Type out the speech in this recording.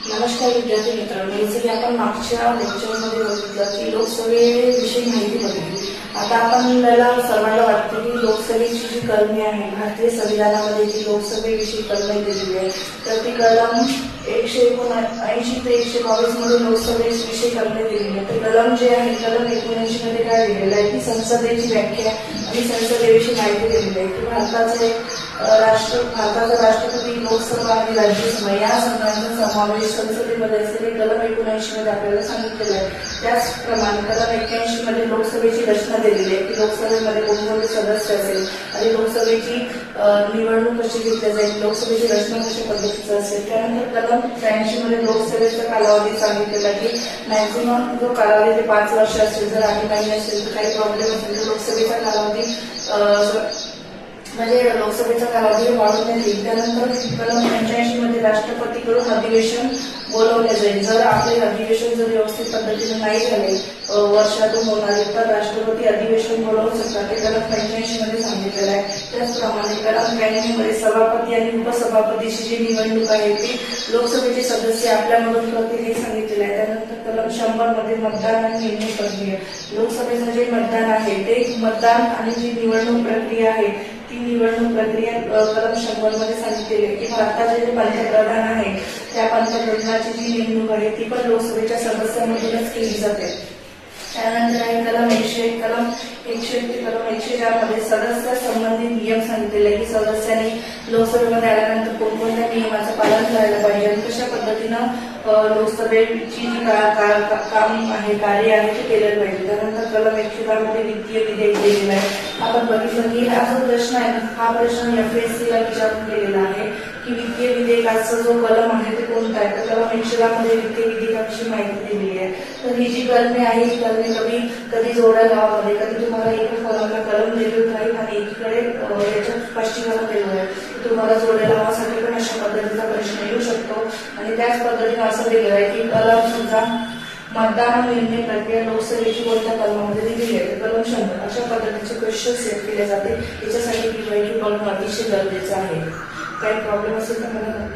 नमस्कार विद्यार्थी मित्रांनो, जसे की आपण मागच्या लेक्चरमध्ये बघितलं की लोकसभेविषयी माहिती बघितली. आता आपण त्याला सर्वांना वाटतं की लोकसभेची जी कलमे आहे, भारतीय संविधानामध्ये जी लोकसभेविषयी कलमे दिलेली आहे, तर ती कलम 179 ते 122 मध्ये लोकसभेविषयी कलमे दिलेली आहे. तर कलम जे आहे, कलम 79 मध्ये काय दिलेलं आहे की संसदेची व्याख्या आणि संसदेविषयी माहिती दिलेली आहे की भारताचा राष्ट्रपती, लोकसभा आणि राज्यसभा या सगळ्यांचा समावेश संसदेमध्ये असलेले कलम 79 मध्ये आपल्याला सांगितलेलं आहे. त्याचप्रमाणे कलम 81 मध्ये लोकसभेची रचना दिलेली आहे की लोकसभेमध्ये कोणकोणते सदस्य असेल आणि लोकसभेची निवडणूक कशी घेतली जाईल, लोकसभेची रचना कशा पद्धतीचं असेल. त्यानंतर कलम 83 मध्ये लोकसभेचा कालावधी सांगितलेला की मॅक्झिमम जो कालावधी ते 5 वर्ष असेल, जर 8 महिने असेल तर काही प्रॉब्लेम असेल तर लोकसभेचा कालावधी म्हणजे लोकसभेचा कालावधी वाढवण्यात येईल. त्यानंतर कलम 85 मध्ये राष्ट्रपतीकडून अधिवेशन बोलवले जाईल. जर आपले अधिवेशन जर व्यवस्थित पद्धतीने नाही झाले वर्षातून होणारे, तर राष्ट्रपती अधिवेशन बोलवू शकतात. ते कलम 85 मध्ये सांगितलेलं आहे. त्याचप्रमाणे कलम 92 मध्ये सभापती आणि उपसभापतीची जी निवडणूक आहे ती लोकसभेचे सदस्य आपल्यामधून करतील हे सांगितलेलं आहे. त्यानंतर कलम 100 मध्ये मतदान आणि निवडणूक प्रक्रिया, लोकसभेचं जे मतदान आहे ते मतदान आणि जी निवडणूक प्रक्रिया आहे ती निवडणूक प्रक्रिया कलम 100 मध्ये सांगितलेली आहे की भारताचे जे पंतप्रधान आहे त्या पंतप्रधानाची जी नेमणूक आहे ती पण लोकसभेच्या सदस्यांमधूनच केली जाते. त्यानंतर आहे कलम 101 कलम 101 ते कलम 104 मध्ये सदस्य संबंधित नियम सांगितलेले आहे की सदस्यांनी लोकसभेमध्ये आल्यानंतर कोणकोणत्या नियमाचं पालन करायला पाहिजे आणि कशा पद्धतीनं लोकसभेची जी काम आहे, कार्य आहे ते केलं पाहिजे. त्यानंतर कलम 104 मध्ये वित्तीय विधेयक दिलेलं आहे. आपण बघितलं की हा जो प्रश्न आहे हा प्रश्न FSC ला विचारून केलेला आहे की वित्तीय विधेयकाचा जो कलम आहे ते कोणता आहे. तर कलम 104 मध्ये वित्तीय विधेयकाविषयी माहिती दिलेली आहे. तर ही जी कलमे आहे ही कलमे कधी जोड्या लावामध्ये कधी तुम्हाला एका कलमला कलम दिलेलं राहील आणि एकीकडे याच्यात स्पष्टीकरण दिलं आहे. तुम्हाला जोड्या लावासाठी पण अशा पद्धतीचा प्रश्न येऊ शकतो. आणि त्याच पद्धतीने असं दिलेलं आहे की कलम सुद्धा मतदान निर्णय प्रक्रिया लोकसभेची कोणत्या कलमामध्ये दिलेली आहे. कलम 100 अशा पद्धतीचे क्वेश्चन सेट केले जाते. याच्यासाठी PYQ बघणं अतिशय गरजेचं आहे. काही प्रॉब्लेम असेल तर मला